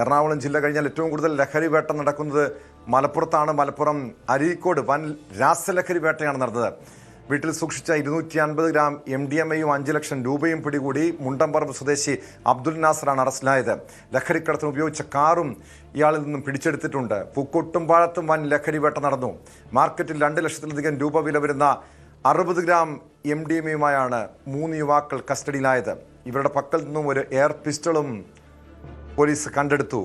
എറണാകുളം ജില്ല കഴിഞ്ഞാൽ ഏറ്റവും കൂടുതൽ ലഹരി വേട്ട നടക്കുന്നത് മലപ്പുറത്താണ്. മലപ്പുറം അരീക്കോട് വൻ രാസലഹരി വേട്ടയാണ് നടന്നത്. വീട്ടിൽ സൂക്ഷിച്ച 250 ഗ്രാം MDMA-യും 5 ലക്ഷം രൂപയും പിടികൂടി. മുണ്ടംപറമ്പ് സ്വദേശി അബ്ദുൽ നാസറാണ് അറസ്റ്റിലായത്. ലഹരിക്കടത്തിന് ഉപയോഗിച്ച കാറും ഇയാളിൽ നിന്നും പിടിച്ചെടുത്തിട്ടുണ്ട്. പൂക്കോട്ടുംപാടത്തും വൻ ലഹരി വേട്ട നടന്നു. മാർക്കറ്റിൽ 2 ലക്ഷത്തിലധികം രൂപ വില വരുന്ന 60 ഗ്രാം MDMA-യുമായാണ് 3 യുവാക്കൾ കസ്റ്റഡിയിലായത്. ഇവരുടെ പക്കൽ നിന്നും ഒരു എയർ പിസ്റ്റളും പോലീസ് കണ്ടെടുത്തു.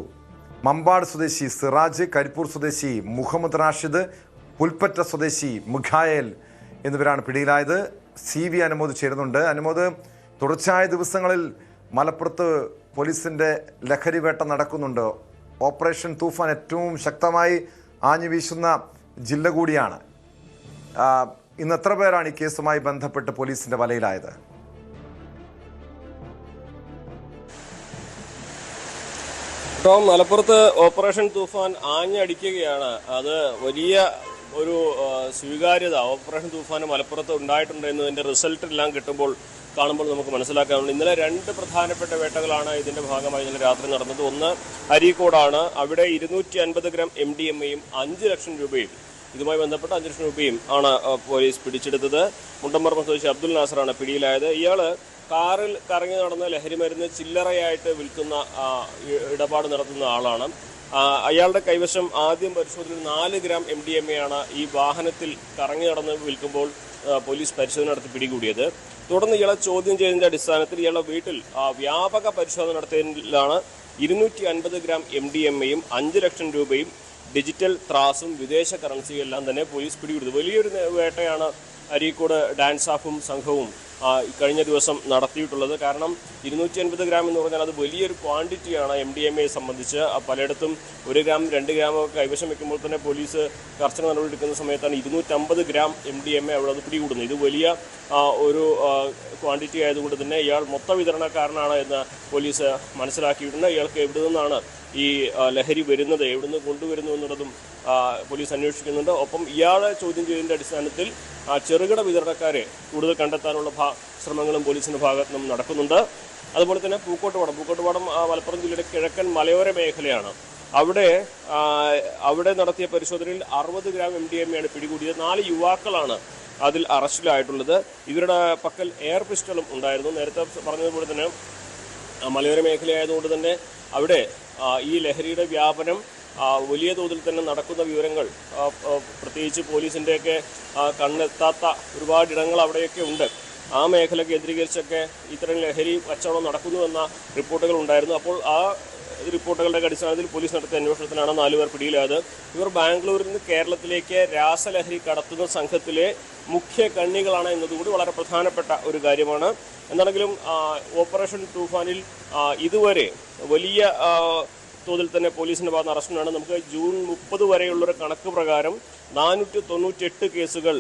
മമ്പാട് സ്വദേശി സിറാജ്, കരിപ്പൂർ സ്വദേശി മുഹമ്മദ് റാഷിദ്, പുൽപ്പറ്റ സ്വദേശി മുഖായേൽ എന്നിവരാണ് പിടിയിലായത്. CV അനുമോദ് ചേരുന്നുണ്ട്. അനുമോദ്, തുടർച്ചയായ ദിവസങ്ങളിൽ മലപ്പുറത്ത് പോലീസിൻ്റെ ലഹരി വേട്ട നടക്കുന്നുണ്ട്. ഓപ്പറേഷൻ തൂഫാൻ ഏറ്റവും ശക്തമായി ആഞ്ഞു വീശുന്ന ജില്ല കൂടിയാണ്. ഇന്ന് എത്ര പേരാണ് ഈ കേസുമായി ബന്ധപ്പെട്ട് പോലീസിൻ്റെ വലയിലായത്? ടോം, മലപ്പുറത്ത് ഓപ്പറേഷൻ തൂഫാൻ ആഞ്ഞടിക്കുകയാണ്. അത് വലിയ ഒരു സ്വീകാര്യത ഓപ്പറേഷൻ തൂഫാൻ മലപ്പുറത്ത് ഉണ്ടായിട്ടുണ്ട് എന്നതിൻ്റെ റിസൾട്ടെല്ലാം കാണുമ്പോൾ നമുക്ക് മനസ്സിലാക്കാറുണ്ട്. ഇന്നലെ 2 പ്രധാനപ്പെട്ട വേട്ടകളാണ് ഇതിൻ്റെ ഭാഗമായി ഇന്നലെ രാത്രി നടന്നത്. ഒന്ന് അരീക്കോടാണ്. അവിടെ 250 ഗ്രാം MDMA-യും 5 ലക്ഷം രൂപയും ഇതുമായി ബന്ധപ്പെട്ട 5 ലക്ഷം രൂപയും ആണ് പോലീസ് പിടിച്ചെടുത്തത്. മുണ്ടംപറമ്പ് സ്വദേശി അബ്ദുൽ നാസറാണ് പിടിയിലായത്. ഇയാൾ കാറിൽ കറങ്ങി നടന്ന് ലഹരി മരുന്ന് ചില്ലറയായിട്ട് വിൽക്കുന്ന ഇടപാട് നടത്തുന്ന ആളാണ്. അയാളുടെ കൈവശം ആദ്യം പരിശോധനയിൽ 4 ഗ്രാം MDMA-യാണ് ഈ വാഹനത്തിൽ കറങ്ങി നടന്ന് വിൽക്കുമ്പോൾ പോലീസ് പരിശോധന നടത്തി പിടികൂടിയത്. തുടർന്ന് ഇയാളെ ചോദ്യം ചെയ്തതിൻ്റെ അടിസ്ഥാനത്തിൽ ഇയാളുടെ വീട്ടിൽ വ്യാപക പരിശോധന നടത്തിയതിലാണ് 250 ഗ്രാം MDMA-യും 5 ലക്ഷം രൂപയും ഡിജിറ്റൽ ത്രാസും വിദേശ കറൻസിയും എല്ലാം തന്നെ പോലീസ് പിടികൂടിയത്. വലിയൊരു വേട്ടയാണ് അരീക്കോട് ഡാൻസ് ഓഫും സംഘവും കഴിഞ്ഞ ദിവസം നടത്തിയിട്ടുള്ളത്. കാരണം 250 ഗ്രാം എന്ന് പറഞ്ഞാൽ അത് വലിയൊരു ക്വാണ്ടിറ്റിയാണ് MDMA സംബന്ധിച്ച്. പലയിടത്തും 1 ഗ്രാം 2 ഗ്രാമൊക്കെ കൈവശം വെക്കുമ്പോൾ തന്നെ പോലീസ് കർശന നടപടിയെടുക്കുന്ന സമയത്താണ് 250 ഗ്രാം MDMA അവിടെ അത് പിടികൂടുന്നത്. ഇത് വലിയ ഒരു ക്വാണ്ടിറ്റി ആയതുകൊണ്ട് തന്നെ ഇയാൾ മൊത്ത വിതരണക്കാരനാണ് എന്ന് പോലീസ് മനസ്സിലാക്കിയിട്ടുണ്ട്. ഇയാൾക്ക് എവിടെ നിന്നാണ് ഈ ലഹരി വരുന്നത്, എവിടുന്ന് കൊണ്ടുവരുന്നു എന്നുള്ളതും പോലീസ് അന്വേഷിക്കുന്നുണ്ട്. ഒപ്പം ഇയാളെ ചോദ്യം ചെയ്തതിൻ്റെ അടിസ്ഥാനത്തിൽ ചെറുകിട വിതരണക്കാരെ കൂടുതൽ കണ്ടെത്താനുള്ള ശ്രമങ്ങളും പോലീസിൻ്റെ ഭാഗത്തു നിന്നും നടക്കുന്നുണ്ട്. അതുപോലെ തന്നെ പൂക്കോട്ടുപാടം മലപ്പുറം ജില്ലയുടെ കിഴക്കൻ മലയോര മേഖലയാണ്. അവിടെ നടത്തിയ പരിശോധനയിൽ 60 ഗ്രാം MDMA-യാണ് പിടികൂടിയത്. 4 യുവാക്കളാണ് അതിൽ അറസ്റ്റിലായിട്ടുള്ളത്. ഇവരുടെ പക്കൽ എയർ പിസ്റ്റളും ഉണ്ടായിരുന്നു. നേരത്തെ പറഞ്ഞതുപോലെ തന്നെ മലയോര മേഖലയായതുകൊണ്ട് തന്നെ അവിടെ ഈ ലഹരിയുടെ വ്യാപനം വലിയ തോതിൽ തന്നെ നടക്കുന്ന വിവരങ്ങൾ പ്രത്യേകിച്ച് പോലീസിൻ്റെയൊക്കെ കണ്ണെത്താത്ത ഒരുപാട് ഇടങ്ങൾ അവിടെയൊക്കെ ഉണ്ട്. ആ മേഖല കേന്ദ്രീകരിച്ചൊക്കെ ഇത്തരം ലഹരി കച്ചവടം നടക്കുന്നുവെന്ന റിപ്പോർട്ടുകൾ ഉണ്ടായിരുന്നു. അപ്പോൾ ആ റിപ്പോർട്ടുകളുടെ അടിസ്ഥാനത്തിൽ പോലീസ് നടത്തിയ അന്വേഷണത്തിലാണ് 4 പേർ പിടിയിലായത്. ഇവർ ബാംഗ്ലൂരിൽ നിന്ന് കേരളത്തിലേക്ക് രാസലഹരി കടത്തുന്ന സംഘത്തിലെ മുഖ്യ കണ്ണികളാണ് എന്നതുകൂടി വളരെ പ്രധാനപ്പെട്ട ഒരു കാര്യമാണ്. എന്താണെങ്കിലും ഓപ്പറേഷൻ തൂഫാനിൽ ഇതുവരെ വലിയ തോതിൽ തന്നെ പോലീസിൻ്റെ ഭാഗത്ത് അറസ്റ്റിനാണ്. നമുക്ക് ജൂൺ 30 വരെയുള്ളൊരു കണക്ക് പ്രകാരം 498 കേസുകൾ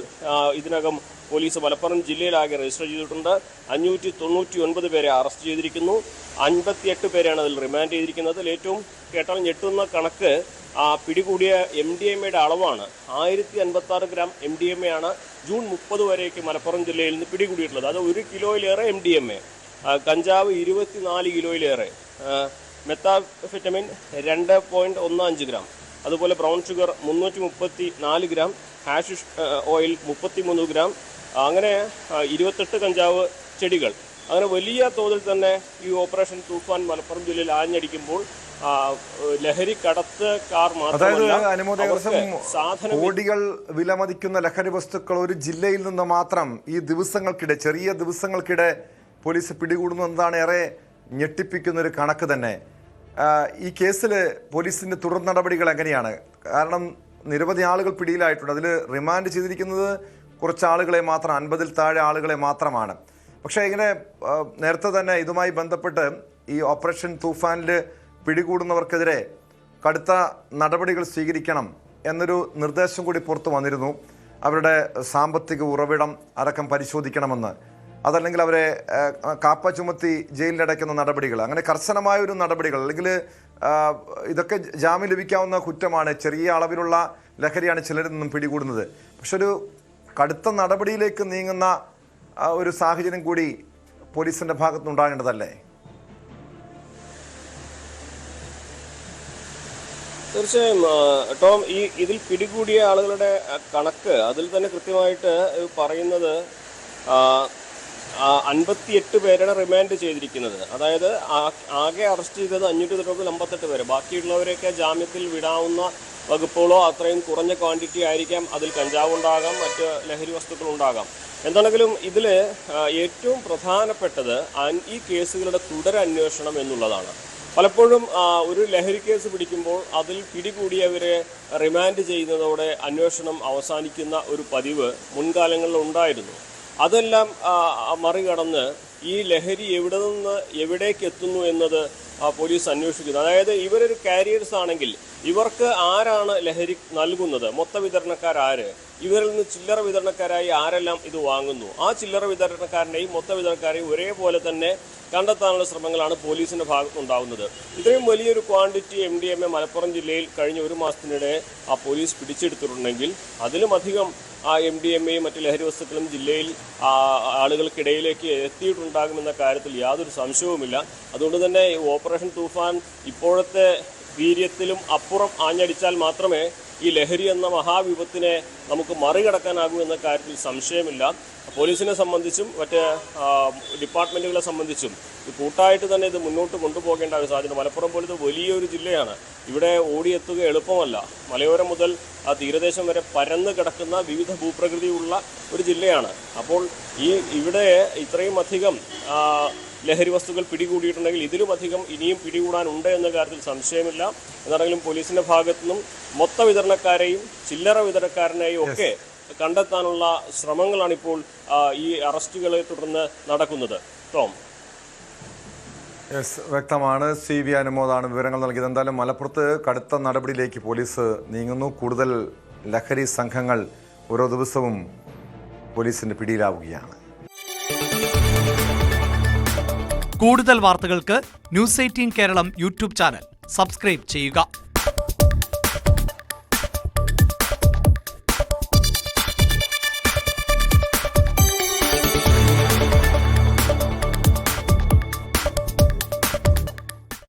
ഇതിനകം പോലീസ് മലപ്പുറം ജില്ലയിലാകെ രജിസ്റ്റർ ചെയ്തിട്ടുണ്ട്. 599 പേരെ അറസ്റ്റ് ചെയ്തിരിക്കുന്നു. 58 പേരെയാണ് അതിൽ റിമാൻഡ് ചെയ്തിരിക്കുന്നത്. ഏറ്റവും കേട്ടാൽ ഞെട്ടുന്ന കണക്ക് പിടികൂടിയ MDMA-യുടെ അളവാണ്. 1056 ഗ്രാം MDMA-ആണ് ജൂൺ 30 വരേക്ക് മലപ്പുറം ജില്ലയിൽ നിന്ന് പിടികൂടിയിട്ടുള്ളത്. അത് 1 കിലോയിലേറെ MDMA, കഞ്ചാവ് 24 കിലോയിലേറെ, മെത്താഫെറ്റമിൻ 2.15 ഗ്രാം, അതുപോലെ brown sugar 334 gram, hashish oil 33 gram, അങ്ങനെ 28 കഞ്ചാവ് ചെടികൾ. അങ്ങനെ വലിയ തോതിൽ തന്നെ ഈ ഓപ്പറേഷൻ തൂഫാൻ മലപ്പുറം ജില്ലയിൽ ആഞ്ഞടിക്കുമ്പോൾ ലഹരി കടത്തുകാർ മാത്രമല്ല, കോടികൾ വിലമതിക്കുന്ന ലഹരി വസ്തുക്കൾ ഒരു ജില്ലയിൽ നിന്ന് മാത്രം ഈ ദിവസങ്ങൾക്കിടെ, ചെറിയ ദിവസങ്ങൾക്കിടെ പോലീസ് പിടികൂടുന്നു എന്നതാണ് ഏറെ ഞെട്ടിപ്പിക്കുന്ന ഒരു കണക്ക് തന്നെ. ഈ കേസിൽ പോലീസിൻ്റെ തുടർ നടപടികൾ എങ്ങനെയാണ്? കാരണം നിരവധി ആളുകൾ പിടിയിലായിട്ടുണ്ട്. അതിൽ റിമാൻഡ് ചെയ്തിരിക്കുന്നത് കുറച്ച് ആളുകളെ മാത്രം, 50-ൽ താഴെ ആളുകളെ മാത്രമാണ്. പക്ഷേ ഇങ്ങനെ നേരത്തെ തന്നെ ഇതുമായി ബന്ധപ്പെട്ട് ഈ ഓപ്പറേഷൻ തൂഫാനിൽ പിടികൂടുന്നവർക്കെതിരെ കടുത്ത നടപടികൾ സ്വീകരിക്കണം എന്നൊരു നിർദ്ദേശം കൂടി പുറത്തു വന്നിരുന്നു. അവരുടെ സാമ്പത്തിക ഉറവിടം അടക്കം പരിശോധിക്കണമെന്ന്, അതല്ലെങ്കിൽ അവരെ കാപ്പ ചുമത്തി ജയിലിലടയ്ക്കുന്ന നടപടികൾ, അങ്ങനെ കർശനമായൊരു നടപടികൾ, അല്ലെങ്കിൽ ഇതൊക്കെ ജാമ്യം ലഭിക്കാവുന്ന കുറ്റമാണ്. ചെറിയ അളവിലുള്ള ലഹരിയാണ് ചിലരിൽ നിന്നും പിടികൂടുന്നത്. പക്ഷെ ഒരു കടുത്ത നടപടിയിലേക്ക് നീങ്ങുന്ന ഒരു സാഹചര്യം കൂടി പോലീസിൻ്റെ ഭാഗത്തുനിന്നുണ്ടാകേണ്ടതല്ലേ? തീർച്ചയായും ടോം, ഇതിൽ പിടികൂടിയ ആളുകളുടെ കണക്ക് അതിൽ തന്നെ കൃത്യമായിട്ട് പറയുന്നത് 58 പേരാണ് റിമാൻഡ് ചെയ്തിരിക്കുന്നത്. അതായത് ആകെ അറസ്റ്റ് ചെയ്തത് 558 പേര്. ബാക്കിയുള്ളവരെയൊക്കെ ജാമ്യത്തിൽ വിടാവുന്ന വകുപ്പുകളോ അത്രയും കുറഞ്ഞ ക്വാണ്ടിറ്റി ആയിരിക്കാം. അതിൽ കഞ്ചാവുണ്ടാകാം, മറ്റ് ലഹരി വസ്തുക്കളുണ്ടാകാം. എന്താണെങ്കിലും ഇതിൽ ഏറ്റവും പ്രധാനപ്പെട്ടത് ഈ കേസുകളുടെ തുടരന്വേഷണം എന്നുള്ളതാണ്. പലപ്പോഴും ഒരു ലഹരി കേസ് പിടിക്കുമ്പോൾ അതിൽ പിടികൂടിയവരെ റിമാൻഡ് ചെയ്യുന്നതോടെ അന്വേഷണം അവസാനിക്കുന്ന ഒരു പതിവ് മുൻകാലങ്ങളിൽ ഉണ്ടായിരുന്നു. അതെല്ലാം മറികടന്ന് ഈ ലഹരി എവിടെ നിന്ന് എവിടേക്ക് എത്തുന്നു എന്നത് പോലീസ് അന്വേഷിക്കുന്നു. അതായത് ഇവരൊരു കാരിയേഴ്സ് ആണെങ്കിൽ ഇവർക്ക് ആരാണ് ലഹരി നൽകുന്നത്, മൊത്ത വിതരണക്കാരാര്, ഇവരിൽ നിന്ന് ചില്ലറ വിതരണക്കാരായി ആരെല്ലാം ഇത് വാങ്ങുന്നു, ആ ചില്ലറ വിതരണക്കാരനെയും മൊത്ത വിതരണക്കാരെയും ഒരേപോലെ തന്നെ കണ്ടെത്താനുള്ള ശ്രമങ്ങളാണ് പോലീസിന്റെ ഭാഗത്തുണ്ടാകുന്നത്. ഇത്രയും വലിയൊരു ക്വാണ്ടിറ്റി MDMA മലപ്പുറം ജില്ലയിൽ കഴിഞ്ഞ ഒരു മാസത്തിനിടെ പോലീസ് പിടിച്ചെടുത്തിട്ടുണ്ടെങ്കിൽ അതിലുമധികം MDMAയും മറ്റ് ലഹരി വസ്തുക്കളും ജില്ലയിൽ ആളുകൾക്കിടയിലേക്ക് എത്തിയിട്ടുണ്ടാകുമെന്ന കാര്യത്തിൽ യാതൊരു സംശയവുമില്ല. അതുകൊണ്ട് തന്നെ ഓപ്പറേഷൻ തൂഫാൻ ഇപ്പോഴത്തെ വീര്യത്തിലും അപ്പുറം ആഞ്ഞടിച്ചാൽ മാത്രമേ ഈ ലഹരി എന്ന മഹാവിപത്തിനെ നമുക്ക് മറികടക്കാനാകൂ എന്ന കാര്യത്തിൽ സംശയമില്ല. പോലീസിനെ സംബന്ധിച്ചും മറ്റ് ഡിപ്പാർട്ട്മെൻറ്റുകളെ സംബന്ധിച്ചും കൂട്ടായിട്ട് തന്നെ ഇത് മുന്നോട്ട് കൊണ്ടുപോകേണ്ട ഒരു സാധ്യത. മലപ്പുറം പോലത്തെ വലിയൊരു ജില്ലയാണ്. ഇവിടെ ഓടിയെത്തുക എളുപ്പമല്ല. മലയോരം മുതൽ തീരദേശം വരെ പരന്ന് കിടക്കുന്ന വിവിധ ഭൂപ്രകൃതിയുള്ള ഒരു ജില്ലയാണ്. അപ്പോൾ ഇവിടെ ഇത്രയും അധികം ലഹരി വസ്തുക്കൾ പിടികൂടിയിട്ടുണ്ടെങ്കിൽ ഇതിലുമധികം ഇനിയും പിടികൂടാനുണ്ട് എന്ന കാര്യത്തിൽ സംശയമില്ല. എന്നാണെങ്കിലും പോലീസിന്റെ ഭാഗത്തു നിന്നും മൊത്ത വിതരണക്കാരെയും ചില്ലറ വിതരണക്കാരനെയും ഒക്കെ കണ്ടെത്താനുള്ള ശ്രമങ്ങളാണ് ഇപ്പോൾ ഈ അറസ്റ്റുകളെ തുടർന്ന് നടക്കുന്നത്. ടോം, വ്യക്തമാണ്. CV അനുമോദാണ് വിവരങ്ങൾ നൽകിയത്. എന്തായാലും മലപ്പുറത്ത് കടുത്ത നടപടിയിലേക്ക് പോലീസ് നീങ്ങുന്നു. കൂടുതൽ ലഹരി സംഘങ്ങൾ ഓരോ ദിവസവും പോലീസിന്റെ പിടിയിലാവുകയാണ്. കൂടുതൽ വാർത്തകൾക്ക് News 18 Keralam YouTube channel subscribe ചെയ്യുക.